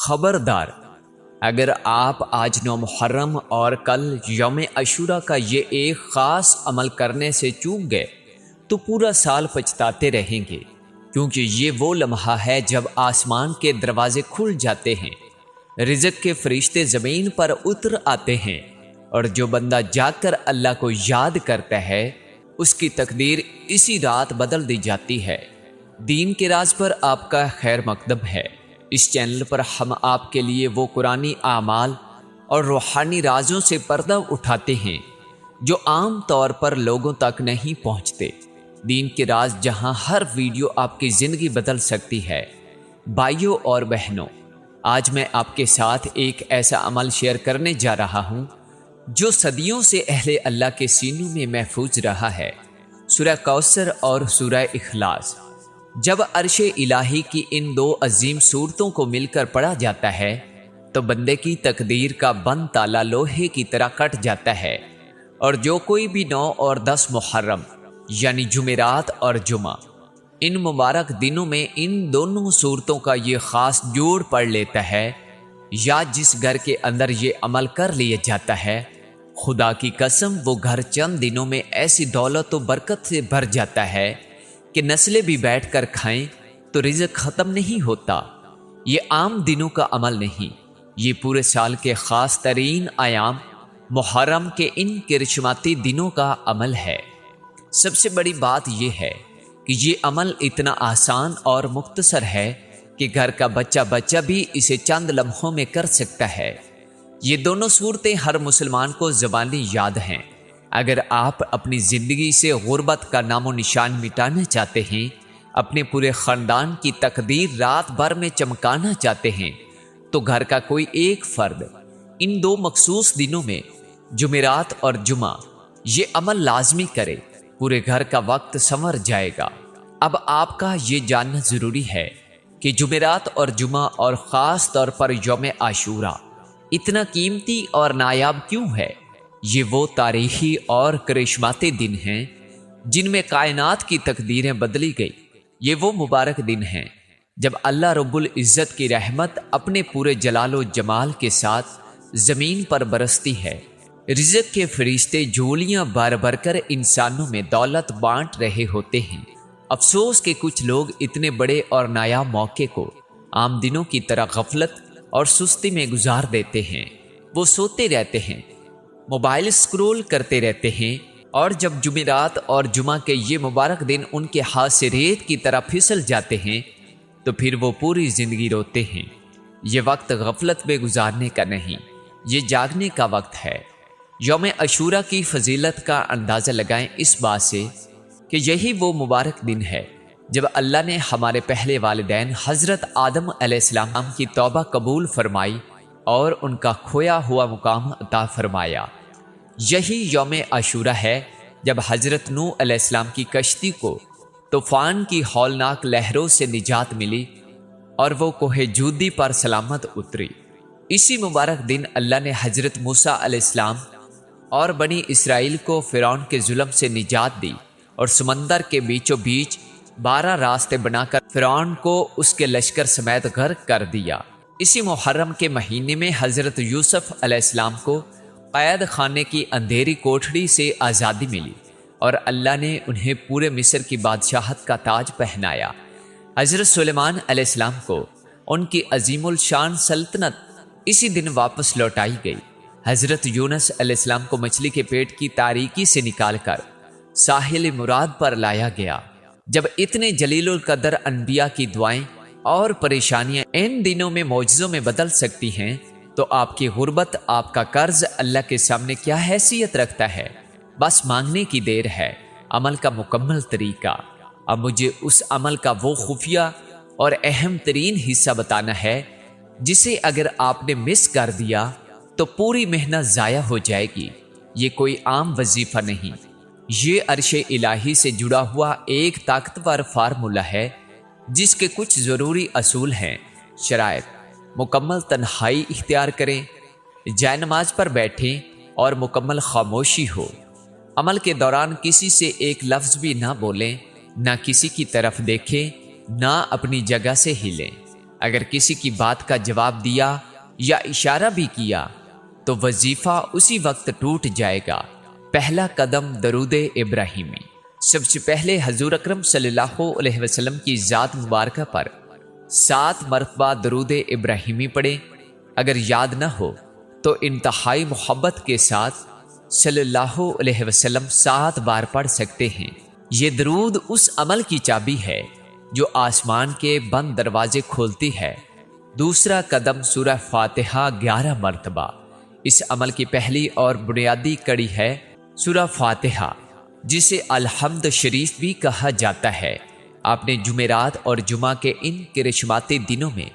خبردار، اگر آپ آج 9 محرم اور کل یوم عاشوراء کا یہ ایک خاص عمل کرنے سے چوک گئے تو پورا سال پچھتاتے رہیں گے، کیونکہ یہ وہ لمحہ ہے جب آسمان کے دروازے کھل جاتے ہیں، رزق کے فرشتے زمین پر اتر آتے ہیں، اور جو بندہ جاگ کر اللہ کو یاد کرتا ہے اس کی تقدیر اسی رات بدل دی جاتی ہے۔ دین کے راز پر آپ کا خیر مقدم ہے۔ اس چینل پر ہم آپ کے لیے وہ قرآنی اعمال اور روحانی رازوں سے پردہ اٹھاتے ہیں جو عام طور پر لوگوں تک نہیں پہنچتے۔ دین کے راز جہاں ہر ویڈیو آپ کی زندگی بدل سکتی ہے۔ بھائیوں اور بہنوں، آج میں آپ کے ساتھ ایک ایسا عمل شیئر کرنے جا رہا ہوں جو صدیوں سے اہل اللہ کے سینوں میں محفوظ رہا ہے۔ سورہ کوثر اور سورہ اخلاص۔ جب عرش الہی کی ان دو عظیم صورتوں کو مل کر پڑھا جاتا ہے تو بندے کی تقدیر کا بند تالا لوہے کی طرح کٹ جاتا ہے، اور جو کوئی بھی 9 اور 10 محرم یعنی جمعرات اور جمعہ ان مبارک دنوں میں ان دونوں صورتوں کا یہ خاص جوڑ پڑھ لیتا ہے، یا جس گھر کے اندر یہ عمل کر لیا جاتا ہے، خدا کی قسم وہ گھر چند دنوں میں ایسی دولت و برکت سے بھر جاتا ہے کہ نسلیں بھی بیٹھ کر کھائیں تو رزق ختم نہیں ہوتا۔ یہ عام دنوں کا عمل نہیں، یہ پورے سال کے خاص ترین ایام محرم کے ان کرشماتی دنوں کا عمل ہے۔ سب سے بڑی بات یہ ہے کہ یہ عمل اتنا آسان اور مختصر ہے کہ گھر کا بچہ بھی اسے چند لمحوں میں کر سکتا ہے۔ یہ دونوں صورتیں ہر مسلمان کو زبانی یاد ہیں۔ اگر آپ اپنی زندگی سے غربت کا نام و نشان مٹانا چاہتے ہیں، اپنے پورے خاندان کی تقدیر رات بھر میں چمکانا چاہتے ہیں، تو گھر کا کوئی ایک فرد ان دو مخصوص دنوں میں جمعرات اور جمعہ یہ عمل لازمی کرے، پورے گھر کا وقت سنور جائے گا۔ اب آپ کا یہ جاننا ضروری ہے کہ جمعرات اور جمعہ اور خاص طور پر یوم عاشوراء اتنا قیمتی اور نایاب کیوں ہے؟ یہ وہ تاریخی اور کرشماتی دن ہیں جن میں کائنات کی تقدیریں بدلی گئی۔ یہ وہ مبارک دن ہیں جب اللہ رب العزت کی رحمت اپنے پورے جلال و جمال کے ساتھ زمین پر برستی ہے۔ رزق کے فرشتے جھولیاں بھر بھر کر انسانوں میں دولت بانٹ رہے ہوتے ہیں۔ افسوس کہ کچھ لوگ اتنے بڑے اور نایاب موقع کو عام دنوں کی طرح غفلت اور سستی میں گزار دیتے ہیں۔ وہ سوتے رہتے ہیں، موبائل سکرول کرتے رہتے ہیں، اور جب جمعرات اور جمعہ کے یہ مبارک دن ان کے ہاتھ سے ریت کی طرح پھسل جاتے ہیں تو پھر وہ پوری زندگی روتے ہیں۔ یہ وقت غفلت میں گزارنے کا نہیں، یہ جاگنے کا وقت ہے۔ یوم عاشوراء کی فضیلت کا اندازہ لگائیں اس بات سے کہ یہی وہ مبارک دن ہے جب اللہ نے ہمارے پہلے والدین حضرت آدم علیہ السلام کی توبہ قبول فرمائی اور ان کا کھویا ہوا مقام عطا فرمایا۔ یہی یوم عاشوراء ہے جب حضرت نوح علیہ السلام کی کشتی کو طوفان کی ہولناک لہروں سے نجات ملی اور وہ کوہ جودی پر سلامت اتری۔ اسی مبارک دن اللہ نے حضرت موسیٰ علیہ السلام اور بنی اسرائیل کو فرعون کے ظلم سے نجات دی اور سمندر کے بیچوں بیچ 12 راستے بنا کر فرعون کو اس کے لشکر سمیت غرق کر دیا۔ اسی محرم کے مہینے میں حضرت یوسف علیہ السلام کو قید خانے کی اندھیری کوٹھڑی سے آزادی ملی اور اللہ نے انہیں پورے مصر کی بادشاہت کا تاج پہنایا۔ حضرت سلیمان علیہ السلام کو ان کی عظیم الشان سلطنت اسی دن واپس لوٹائی گئی۔ حضرت یونس علیہ السلام کو مچھلی کے پیٹ کی تاریکی سے نکال کر ساحل مراد پر لایا گیا۔ جب اتنے جلیل القدر انبیاء کی دعائیں اور پریشانیاں ان دنوں میں معجزوں میں بدل سکتی ہیں تو آپ کی غربت، آپ کا قرض اللہ کے سامنے کیا حیثیت رکھتا ہے؟ بس مانگنے کی دیر ہے۔ عمل کا مکمل طریقہ۔ اب مجھے اس عمل کا وہ خفیہ اور اہم ترین حصہ بتانا ہے جسے اگر آپ نے مس کر دیا تو پوری محنت ضائع ہو جائے گی۔ یہ کوئی عام وظیفہ نہیں، یہ عرش الہی سے جڑا ہوا ایک طاقتور فارمولہ ہے جس کے کچھ ضروری اصول ہیں۔ شرائط: مکمل تنہائی اختیار کریں، جائے نماز پر بیٹھیں اور مکمل خاموشی ہو۔ عمل کے دوران کسی سے ایک لفظ بھی نہ بولیں، نہ کسی کی طرف دیکھیں، نہ اپنی جگہ سے ہلیں۔ اگر کسی کی بات کا جواب دیا یا اشارہ بھی کیا تو وظیفہ اسی وقت ٹوٹ جائے گا۔ پہلا قدم درود ابراہیمی۔ سب سے پہلے حضور اکرم صلی اللہ علیہ وسلم کی ذات مبارکہ پر 7 مرتبہ درود ابراہیمی پڑھیں۔ اگر یاد نہ ہو تو انتہائی محبت کے ساتھ صلی اللہ علیہ وسلم 7 بار پڑھ سکتے ہیں۔ یہ درود اس عمل کی چابی ہے جو آسمان کے بند دروازے کھولتی ہے۔ دوسرا قدم سورہ فاتحہ 11 مرتبہ۔ اس عمل کی پہلی اور بنیادی کڑی ہے سورہ فاتحہ، جسے الحمد شریف بھی کہا جاتا ہے۔ آپ نے جمعرات اور جمعہ کے ان کرشماتی دنوں میں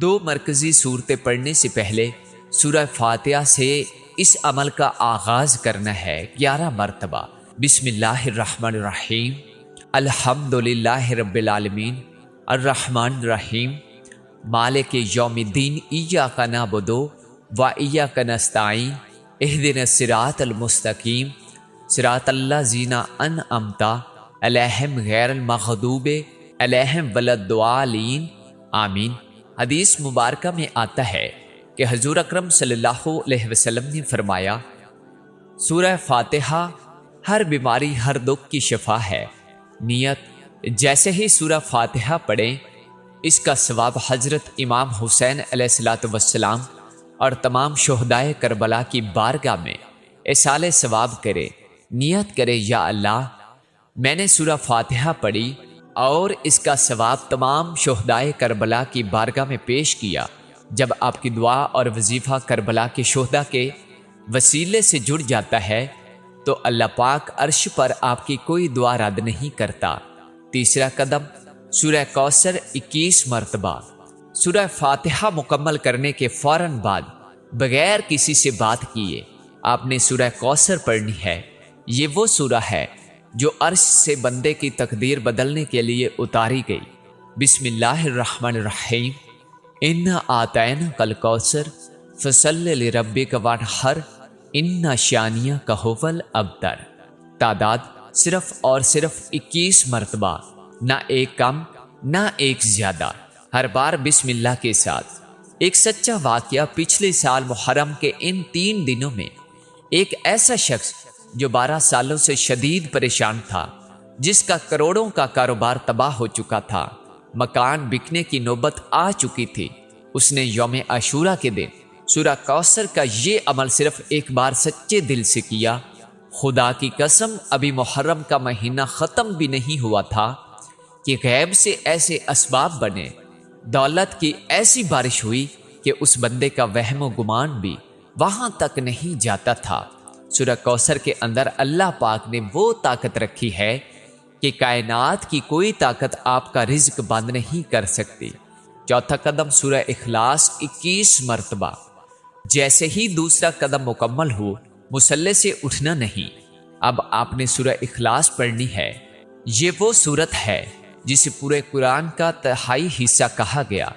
2 مرکزی صورتیں پڑھنے سے پہلے سورہ فاتحہ سے اس عمل کا آغاز کرنا ہے 11 مرتبہ۔ بسم اللہ الرحمن الرحیم، الحمد للہ رب العالمین، الرحمن الرحیم، مالک یوم الدین، ایاک نعبد و ایاک نستعین، اہدنا الصراط المستقیم، صراط الذین انعمت علیہم غیر المغضوب علیہم ولا الضالین، آمین۔ حدیث مبارکہ میں آتا ہے کہ حضور اکرم صلی اللہ علیہ وسلم نے فرمایا، سورہ فاتحہ ہر بیماری، ہر دکھ کی شفا ہے۔ نیت: جیسے ہی سورہ فاتحہ پڑھیں، اس کا ثواب حضرت امام حسین علیہ الصلوۃ والسلام اور تمام شہدائے کربلا کی بارگاہ میں ایصال ثواب کرے۔ نیت کرے، یا اللہ، میں نے سورہ فاتحہ پڑھی اور اس کا ثواب تمام شہدائے کربلا کی بارگاہ میں پیش کیا۔ جب آپ کی دعا اور وظیفہ کربلا کے شہداء کے وسیلے سے جڑ جاتا ہے تو اللہ پاک عرش پر آپ کی کوئی دعا رد نہیں کرتا۔ تیسرا قدم سورہ کوثر 21 مرتبہ۔ سورہ فاتحہ مکمل کرنے کے فوراً بعد بغیر کسی سے بات کیے آپ نے سورہ کوثر پڑھنی ہے۔ یہ وہ سورہ ہے جو عرش سے بندے کی تقدیر بدلنے کے لیے اتاری گئی۔ بسم اللہ الرحمن الرحیم، انا اعطیناک الکوثر فصلی لربک وانحر ان شانیک ھو الابتر۔ تعداد صرف اور صرف 21 مرتبہ، نہ ایک کم نہ ایک زیادہ، ہر بار بسم اللہ کے ساتھ۔ ایک سچا واقعہ پچھلے سال محرم کے ان 3 دنوں میں ایک ایسا شخص جو 12 سالوں سے شدید پریشان تھا، جس کا کروڑوں کا کاروبار تباہ ہو چکا تھا، مکان بکنے کی نوبت آ چکی تھی، اس نے یوم عاشورہ کے دن سورہ کوثر کا یہ عمل صرف ایک بار سچے دل سے کیا۔ خدا کی قسم، ابھی محرم کا مہینہ ختم بھی نہیں ہوا تھا کہ غیب سے ایسے اسباب بنے، دولت کی ایسی بارش ہوئی کہ اس بندے کا وہم و گمان بھی وہاں تک نہیں جاتا تھا۔ سورہ کوثر کے اندر اللہ پاک نے وہ طاقت رکھی ہے کہ کائنات کی کوئی طاقت آپ کا رزق بند نہیں کر سکتی۔ چوتھا قدم سورہ اخلاص 21 مرتبہ۔ جیسے ہی دوسرا قدم مکمل ہو، مصلی سے اٹھنا نہیں، اب آپ نے سورہ اخلاص پڑھنی ہے۔ یہ وہ سورت ہے جسے پورے قرآن کا 3/4 حصہ کہا گیا۔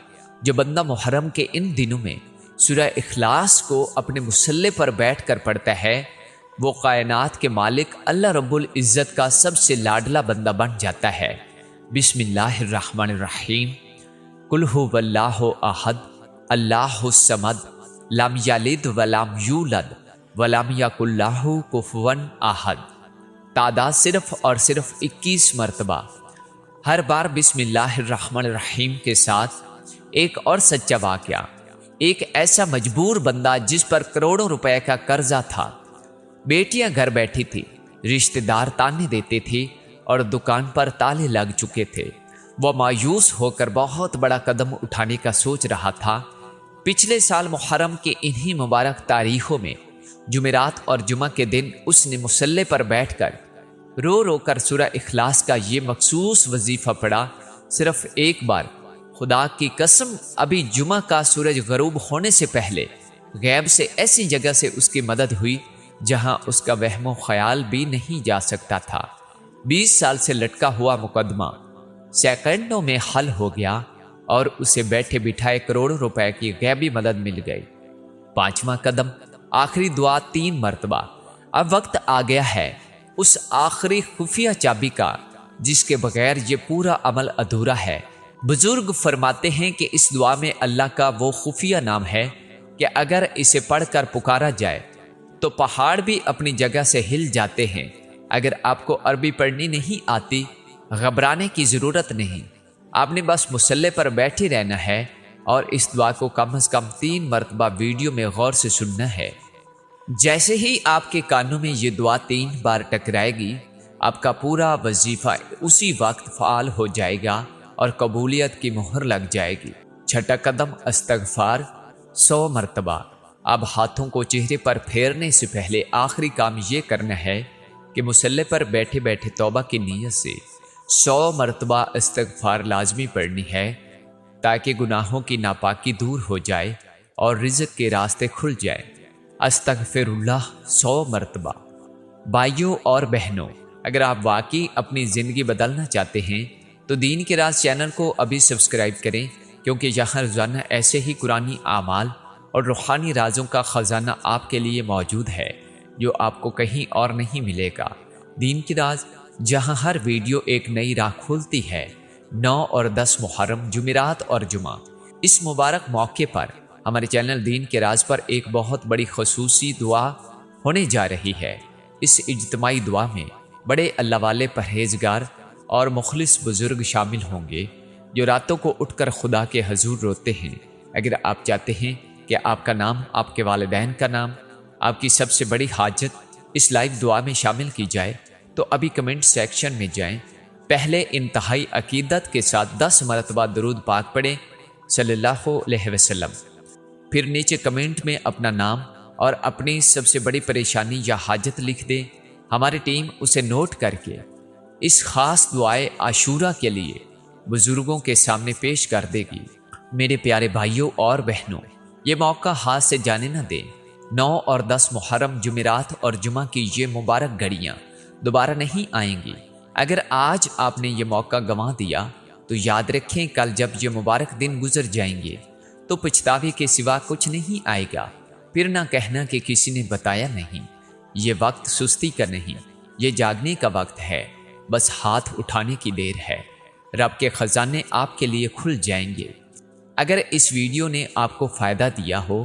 جو بندہ محرم کے ان دنوں میں سورہ اخلاص کو اپنے مصلی پر بیٹھ کر پڑھتا ہے، وہ کائنات کے مالک اللہ رب العزت کا سب سے لاڈلا بندہ بن جاتا ہے۔ بسم اللہ الرحمن الرحیم، قل ھو اللہ احد اللہ الصمد لم یلد ولم یولد ولم یکن لہ کفوا احد۔ تعداد صرف اور صرف 21 مرتبہ، ہر بار بسم اللہ الرحمن الرحیم کے ساتھ۔ ایک اور سچا واقعہ، ایک ایسا مجبور بندہ جس پر کروڑوں روپے کا قرضہ تھا، بیٹیاں گھر بیٹھی تھی، رشتہ دار تانے دیتے تھے اور دکان پر تالے لگ چکے تھے۔ وہ مایوس ہو کر بہت بڑا قدم اٹھانے کا سوچ رہا تھا۔ پچھلے سال محرم کے انہی مبارک تاریخوں میں جمعرات اور جمعہ کے دن اس نے مصلی پر بیٹھ کر رو رو کر سورہ اخلاص کا یہ مخصوص وظیفہ پڑھا، صرف ایک بار۔ خدا کی قسم، ابھی جمعہ کا سورج غروب ہونے سے پہلے غیب سے ایسی جگہ سے اس کی مدد ہوئی جہاں اس کا وہم و خیال بھی نہیں جا سکتا تھا۔ 20 سال سے لٹکا ہوا مقدمہ سیکنڈوں میں حل ہو گیا اور اسے بیٹھے بٹھائے کروڑوں روپے کی غیبی مدد مل گئی۔ 5واں قدم، آخری دعا 3 مرتبہ۔ اب وقت آ گیا ہے اس آخری خفیہ چابی کا جس کے بغیر یہ پورا عمل ادھورا ہے۔ بزرگ فرماتے ہیں کہ اس دعا میں اللہ کا وہ خفیہ نام ہے کہ اگر اسے پڑھ کر پکارا جائے تو پہاڑ بھی اپنی جگہ سے ہل جاتے ہیں۔ اگر آپ کو عربی پڑھنی نہیں آتی، گھبرانے کی ضرورت نہیں، آپ نے بس مصلی پر بیٹھے رہنا ہے اور اس دعا کو کم از کم 3 مرتبہ ویڈیو میں غور سے سننا ہے۔ جیسے ہی آپ کے کانوں میں یہ دعا 3 بار ٹکرائے گی، آپ کا پورا وظیفہ اسی وقت فعال ہو جائے گا اور قبولیت کی مہر لگ جائے گی۔ چھٹا قدم استغفار 100 مرتبہ۔ اب ہاتھوں کو چہرے پر پھیرنے سے پہلے آخری کام یہ کرنا ہے کہ مصلی پر بیٹھے بیٹھے توبہ کی نیت سے 100 مرتبہ استغفار لازمی پڑھنی ہے تاکہ گناہوں کی ناپاکی دور ہو جائے اور رزق کے راستے کھل جائے۔ استغفر اللہ 100 مرتبہ۔ بھائیوں اور بہنوں، اگر آپ واقعی اپنی زندگی بدلنا چاہتے ہیں تو دین کے راز چینل کو ابھی سبسکرائب کریں، کیونکہ یہاں روزانہ ایسے ہی قرآنی اعمال اور روحانی رازوں کا خزانہ آپ کے لیے موجود ہے جو آپ کو کہیں اور نہیں ملے گا۔ دین کی راز، جہاں ہر ویڈیو ایک نئی راہ کھولتی ہے۔ 9 اور 10 محرم، جمعرات اور جمعہ، اس مبارک موقع پر ہمارے چینل دین کے راز پر ایک بہت بڑی خصوصی دعا ہونے جا رہی ہے۔ اس اجتماعی دعا میں بڑے اللہ والے پرہیزگار اور مخلص بزرگ شامل ہوں گے جو راتوں کو اٹھ کر خدا کے حضور روتے ہیں۔ اگر آپ چاہتے ہیں کہ آپ کا نام، آپ کے والدین کا نام، آپ کی سب سے بڑی حاجت اس لائیو دعا میں شامل کی جائے تو ابھی کمنٹ سیکشن میں جائیں، پہلے انتہائی عقیدت کے ساتھ 10 مرتبہ درود پاک پڑھیں صلی اللہ علیہ وسلم، پھر نیچے کمنٹ میں اپنا نام اور اپنی سب سے بڑی پریشانی یا حاجت لکھ دیں۔ ہماری ٹیم اسے نوٹ کر کے اس خاص دعائے عاشورہ کے لیے بزرگوں کے سامنے پیش کر دے گی۔ میرے پیارے بھائیوں اور بہنوں، یہ موقع ہاتھ سے جانے نہ دیں۔ 9 اور 10 محرم، جمعرات اور جمعہ کی یہ مبارک گھڑیاں دوبارہ نہیں آئیں گی۔ اگر آج آپ نے یہ موقع گنوا دیا تو یاد رکھیں کل جب یہ مبارک دن گزر جائیں گے تو پچھتاوے کے سوا کچھ نہیں آئے گا۔ پھر نہ کہنا کہ کسی نے بتایا نہیں۔ یہ وقت سستی کا نہیں، یہ جاگنے کا وقت ہے، بس ہاتھ اٹھانے کی دیر ہے۔ رب کے خزانے آپ کے لیے کھل جائیں گے۔ اگر اس ویڈیو نے آپ کو فائدہ دیا ہو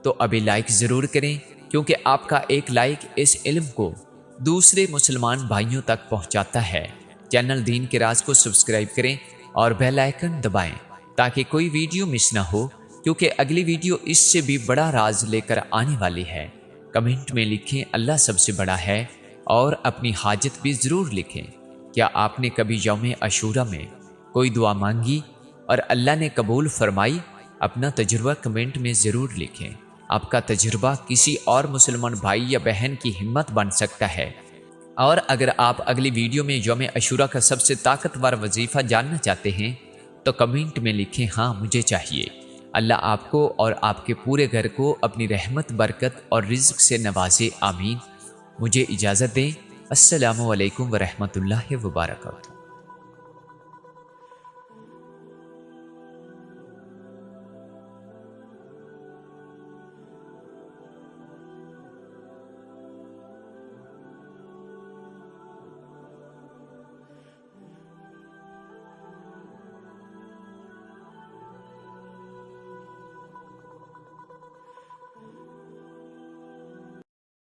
تو ابھی لائک ضرور کریں، کیونکہ آپ کا ایک لائک اس علم کو دوسرے مسلمان بھائیوں تک پہنچاتا ہے۔ چینل دین کے راز کو سبسکرائب کریں اور بیل آئیکن دبائیں تاکہ کوئی ویڈیو مس نہ ہو، کیونکہ اگلی ویڈیو اس سے بھی بڑا راز لے کر آنے والی ہے۔ کمنٹ میں لکھیں اللہ سب سے بڑا ہے اور اپنی حاجت بھی ضرور لکھیں۔ کیا آپ نے کبھی یوم عاشورہ میں کوئی دعا مانگی اور اللہ نے قبول فرمائی؟ اپنا تجربہ کمنٹ میں ضرور لکھیں۔ آپ کا تجربہ کسی اور مسلمان بھائی یا بہن کی ہمت بن سکتا ہے۔ اور اگر آپ اگلی ویڈیو میں یوم عاشورہ کا سب سے طاقتور وظیفہ جاننا چاہتے ہیں تو کمنٹ میں لکھیں ہاں مجھے چاہیے۔ اللہ آپ کو اور آپ کے پورے گھر کو اپنی رحمت، برکت اور رزق سے نوازے، آمین۔ مجھے اجازت دیں۔ السلام علیکم ورحمۃ اللہ وبرکاتہ۔